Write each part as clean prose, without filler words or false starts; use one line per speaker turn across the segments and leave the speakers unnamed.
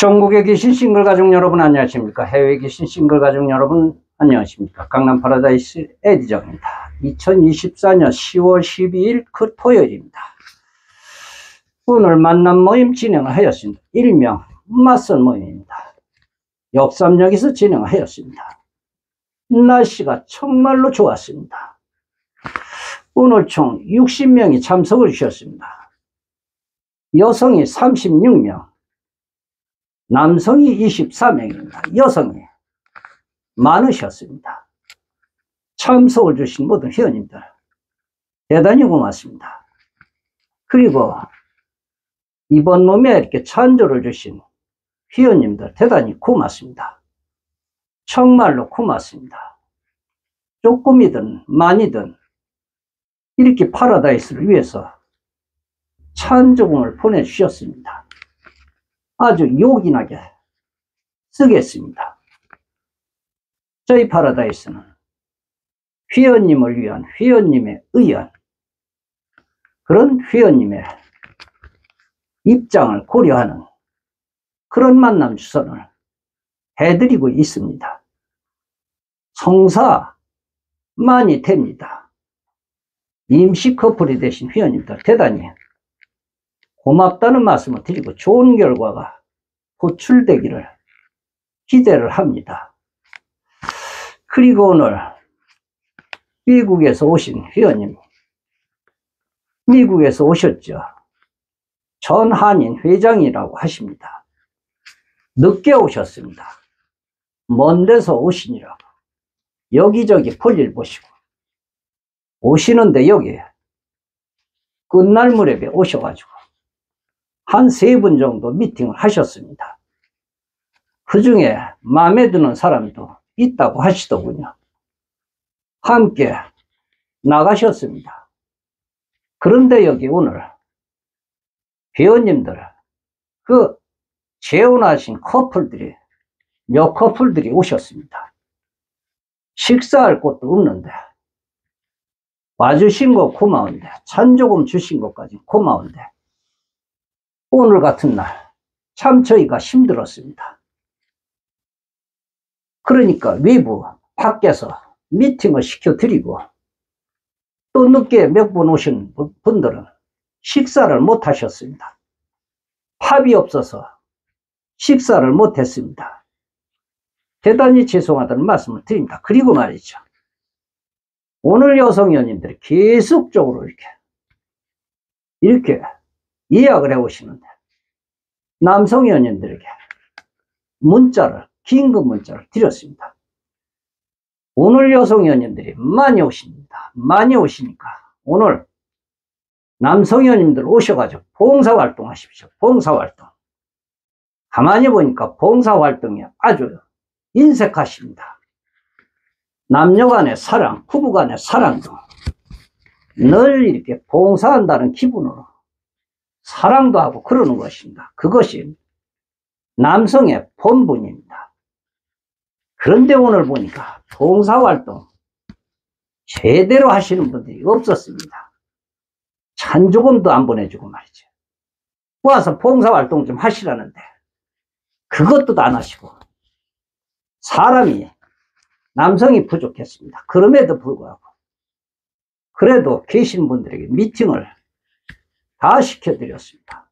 전국에 계신 싱글가족 여러분 안녕하십니까? 해외에 계신 싱글가족 여러분 안녕하십니까? 강남 파라다이스 에디정입니다. 2024년 10월 12일 토요일입니다. 오늘 만남 모임 진행을 하였습니다. 일명 맞선 모임입니다. 역삼역에서 진행을 하였습니다. 날씨가 정말로 좋았습니다. 오늘 총 60명이 참석을 주셨습니다. 여성이 36명, 남성이 24명입니다. 여성이 많으셨습니다. 참석을 주신 모든 회원님들 대단히 고맙습니다. 그리고 이번 몸에 이렇게 찬조를 주신 회원님들 대단히 고맙습니다. 정말로 고맙습니다. 조금이든 많이든 이렇게 파라다이스를 위해서 찬조금을 보내주셨습니다. 아주 요긴하게 쓰겠습니다. 저희 파라다이스는 회원님을 위한 회원님의 의원, 그런 회원님의 입장을 고려하는 그런 만남 주선을 해드리고 있습니다. 성사 많이 됩니다. 임시 커플이 되신 회원님들 대단히 고맙다는 말씀을 드리고 좋은 결과가 도출되기를 기대를 합니다. 그리고 오늘 미국에서 오신 회원님, 미국에서 오셨죠. 전한인 회장이라고 하십니다. 늦게 오셨습니다. 먼 데서 오시니라고 여기저기 볼일 보시고 오시는데 여기 끝날 무렵에 오셔가지고 한 3분 정도 미팅을 하셨습니다. 그 중에 마음에 드는 사람도 있다고 하시더군요. 함께 나가셨습니다. 그런데 여기 오늘 회원님들, 그 재혼하신 커플들이 몇 커플들이 오셨습니다. 식사할 곳도 없는데 와주신 거 고마운데, 찬조금 주신 것까지 고마운데 오늘 같은 날 참 저희가 힘들었습니다. 그러니까 외부 밖에서 미팅을 시켜드리고 또 늦게 몇 분 오신 분들은 식사를 못 하셨습니다. 밥이 없어서 식사를 못 했습니다. 대단히 죄송하다는 말씀을 드립니다. 그리고 말이죠, 오늘 여성위원님들이 계속적으로 이렇게 예약을 해 오시는데 남성위원님들에게 문자를, 긴급 문자를 드렸습니다. 오늘 여성위원님들이 많이 오십니다. 많이 오시니까 오늘 남성위원님들 오셔가지고 봉사활동 하십시오. 봉사활동. 가만히 보니까 봉사활동이 아주 인색하십니다. 남녀 간의 사랑, 부부 간의 사랑도 늘 이렇게 봉사한다는 기분으로 사랑도 하고 그러는 것입니다. 그것이 남성의 본분입니다. 그런데 오늘 보니까 봉사활동 제대로 하시는 분들이 없었습니다. 찬조금도 안 보내주고 말이죠. 와서 봉사활동 좀 하시라는데 그것도 안 하시고, 사람이, 남성이 부족했습니다. 그럼에도 불구하고 그래도 계신 분들에게 미팅을 다 시켜드렸습니다.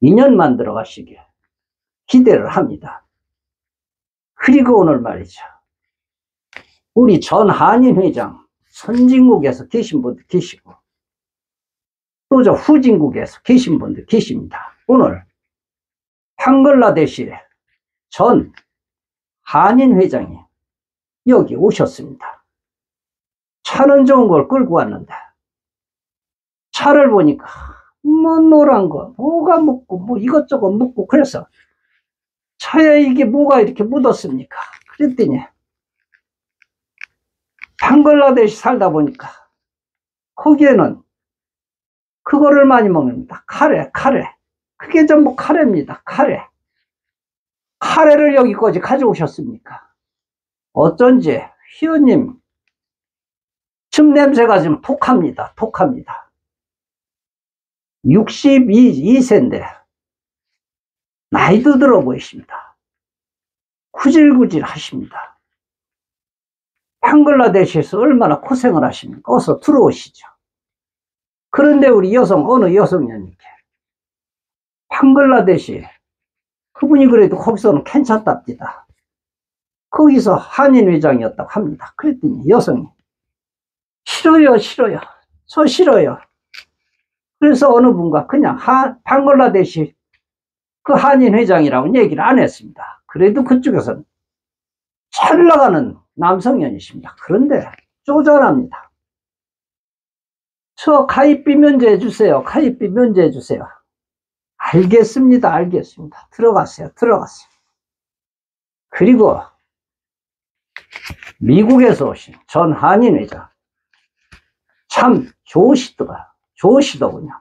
인연 만들어 가시길 기대를 합니다. 그리고 오늘 말이죠, 우리 전한인 회장 선진국에서 계신 분들 계시고 또 저 후진국에서 계신 분들 계십니다. 오늘 방글라데시 전 한인 회장이 여기 오셨습니다. 차는 좋은 걸 끌고 왔는데 차를 보니까 뭐 노란 거 뭐가 묻고 뭐 이것저것 묻고, 그래서 차에 이게 뭐가 이렇게 묻었습니까? 그랬더니 방글라데시 살다 보니까 거기에는 그거를 많이 먹습니다. 카레. 그게 전부 카레입니다. 카레를 여기까지 가져오셨습니까? 어쩐지 회원님 침 냄새가 좀 독합니다. 62세인데 나이도 들어 보이십니다. 구질구질 하십니다. 방글라데시에서 얼마나 고생을 하십니까? 어서 들어오시죠. 그런데 우리 여성, 어느 여성이니까 방글라데시, 그분이 그래도 거기서는 괜찮답니다. 거기서 한인 회장이었다고 합니다. 그랬더니 여성이 싫어요, 싫어요. 저 싫어요. 그래서 어느 분과 그냥 방글라데시 그 한인 회장이라고 얘기를 안 했습니다. 그래도 그쪽에서는 잘 나가는 남성연이십니다. 그런데 쪼잔합니다. 저 가입비 면제해 주세요. 가입비 면제해 주세요. 알겠습니다. 알겠습니다. 들어가세요. 들어가세요. 그리고 미국에서 오신 전 한인 회장 참 좋으시더군요.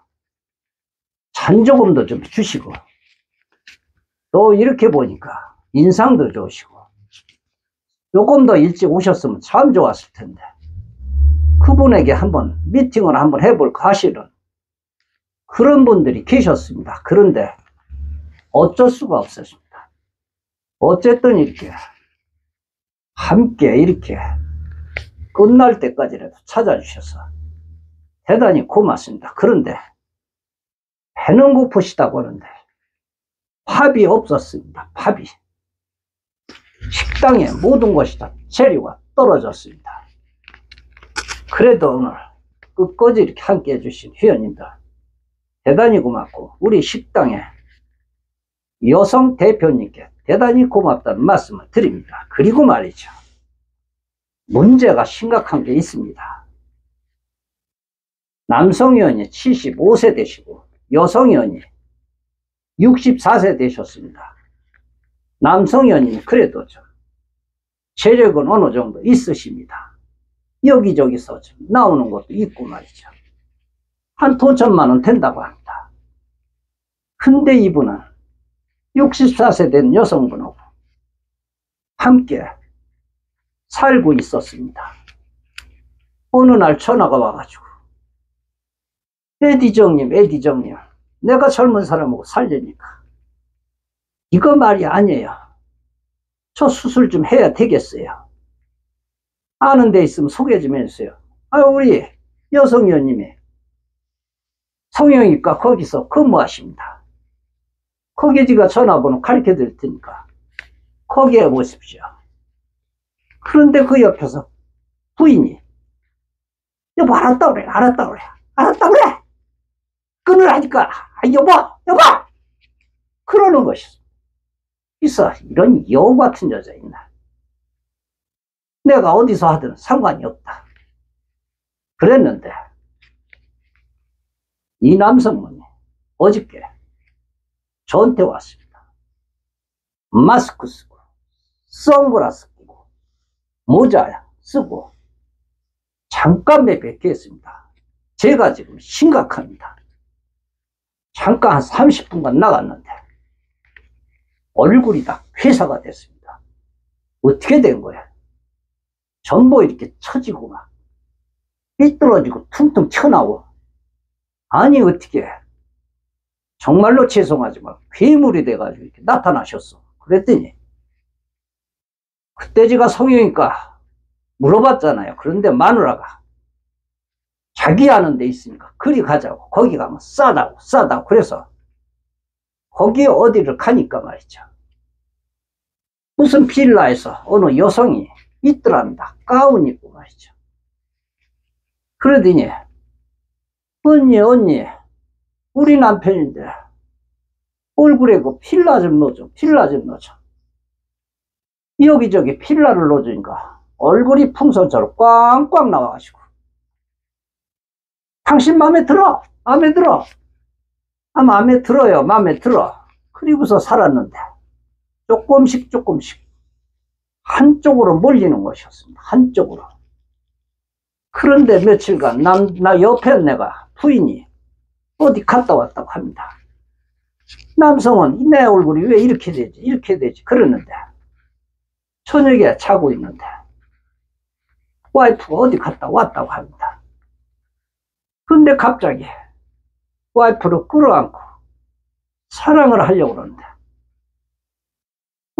잔조금도 좀 주시고 또 이렇게 보니까 인상도 좋으시고 조금 더 일찍 오셨으면 참 좋았을 텐데 그분에게 한번 미팅을 한번 해볼까 하시는 그런 분들이 계셨습니다. 그런데 어쩔 수가 없었습니다. 어쨌든 이렇게 함께 이렇게 끝날 때까지라도 찾아주셔서 대단히 고맙습니다. 그런데 배는 고프시다고 하는데 밥이 없었습니다. 밥이. 식당에 모든 것이 다 재료가 떨어졌습니다. 그래도 오늘 끝까지 이렇게 함께 해주신 회원님들 대단히 고맙고 우리 식당의 여성 대표님께 대단히 고맙다는 말씀을 드립니다. 그리고 말이죠. 문제가 심각한 게 있습니다. 남성 회원이 75세 되시고 여성 회원이 64세 되셨습니다. 남성 회원님 그래도 좀 재력은 어느 정도 있으십니다. 여기저기서 좀 나오는 것도 있고 말이죠. 한 5천만 원 된다고 합니다. 근데 이분은 64세 된 여성분하고 함께 살고 있었습니다. 어느 날 전화가 와가지고 에디정님 내가 젊은 사람하고 살려니까 이거 말이 아니에요. 저 수술 좀 해야 되겠어요. 아는 데 있으면 소개 좀 해주세요. 우리 여성의원님이 성형외과 거기서 근무하십니다. 거기에 제가 전화번호 가르쳐 드릴 테니까 거기에 보십시오. 그런데 그 옆에서 부인이 여보 알았다 그래 끊으라니까 여보 그러는 것이죠. 있어 이런 여우 같은 여자 있나. 내가 어디서 하든 상관이 없다 그랬는데 이 남성분이 어저께 저한테 왔습니다. 마스크 쓰고 선글라스 끼고 모자 쓰고 잠깐 뵙겠습니다. 제가 지금 심각합니다. 잠깐 한 30분간 나갔는데 얼굴이 다 회사가 됐습니다. 어떻게 된 거야? 전부 이렇게 처지고 막 삐뚤어지고 퉁퉁 튀어나와. 아니 어떻게 정말로 죄송하지만 괴물이 돼가지고 이렇게 나타나셨어. 그랬더니 그때 제가 성형외과 물어봤잖아요. 그런데 마누라가 자기 아는 데 있으니까 그리 가자고. 거기 가면 싸다고 그래서 거기에 어디를 가니까 말이죠. 무슨 빌라에서 어느 여성이 있더랍니다. 가운 입고 말이죠. 그러더니 언니 우리 남편인데 얼굴에 그 필라 좀 넣어줘. 여기저기 필라를 넣어주니까 얼굴이 풍선처럼 꽝꽝 나와가지고 당신 마음에 들어? 마음에 들어요. 마음에 들어. 그리고서 살았는데 조금씩 한쪽으로 몰리는 것이었습니다. 한쪽으로. 그런데 며칠간 나 옆에 내가 부인이 어디 갔다 왔다고 합니다. 남성은 내 얼굴이 왜 이렇게 되지 그러는데 저녁에 자고 있는데 와이프가 어디 갔다 왔다고 합니다. 근데 갑자기 와이프를 끌어안고 사랑을 하려고 그러는데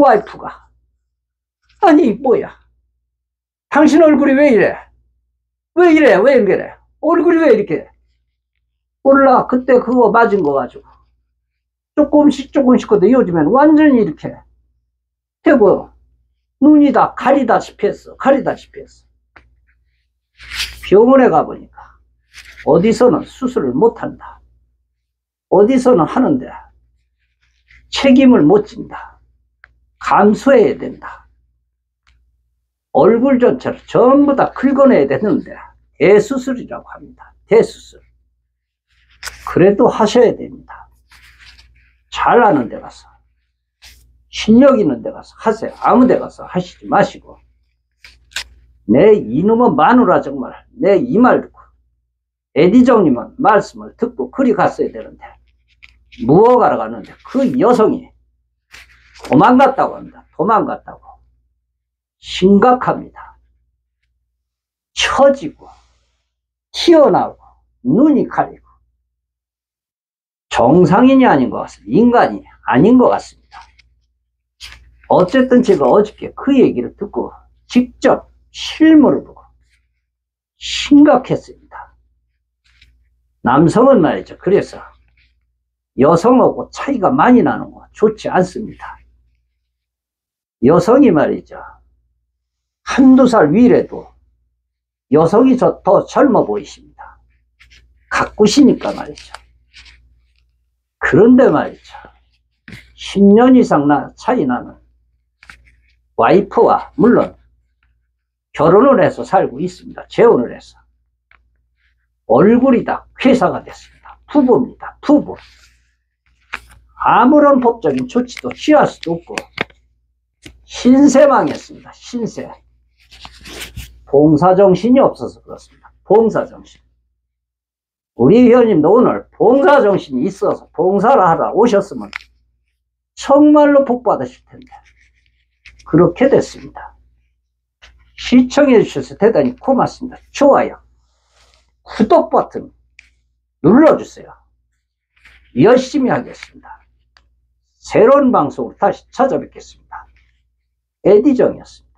와이프가 아니 뭐야 당신 얼굴이 왜 이래 왜 이래 왜 이래 얼굴이 왜 이렇게 몰라 그때 그거 맞은 거 가지고 조금씩 근데 요즘엔 완전히 이렇게 되고 눈이 다 가리다시피 했어 병원에 가보니까 어디서는 수술을 못한다 어디서는 하는데 책임을 못 진다 감수해야 된다 얼굴 전체를 전부 다 긁어내야 되는데 대수술이라고 합니다 대수술 그래도 하셔야 됩니다 잘 아는 데 가서 실력 있는 데 가서 하세요 아무 데 가서 하시지 마시고 내 이놈의 마누라 정말 내 이 말 듣고 에디정님은 말씀을 듣고 그리 갔어야 되는데 무어가러 갔는데 그 여성이 도망갔다고 합니다 도망갔다고 심각합니다 처지고 튀어나오고 눈이 가리고 정상인이 아닌 것 같습니다 인간이 아닌 것 같습니다 어쨌든 제가 어저께 그 얘기를 듣고 직접 실물을 보고 심각했습니다 남성은 말이죠 그래서 여성하고 차이가 많이 나는 거 좋지 않습니다 여성이 말이죠 한두 살 위래도 여성이 더 젊어 보이십니다 가꾸시니까 말이죠 그런데 말이죠 10년 이상 차이 나는 와이프와 물론 결혼을 해서 살고 있습니다 재혼을 해서 얼굴이 다 괴사가 됐습니다 부부입니다 부부 아무런 법적인 조치도 취할 수도 없고 신세망했습니다 신세 봉사정신이 없어서 그렇습니다 봉사정신 우리 회원님도 오늘 봉사정신이 있어서 봉사를 하러 오셨으면 정말로 복 받으실 텐데 그렇게 됐습니다 시청해 주셔서 대단히 고맙습니다 좋아요 구독 버튼 눌러주세요 열심히 하겠습니다 새로운 방송으로 다시 찾아뵙겠습니다 에디정이었습니다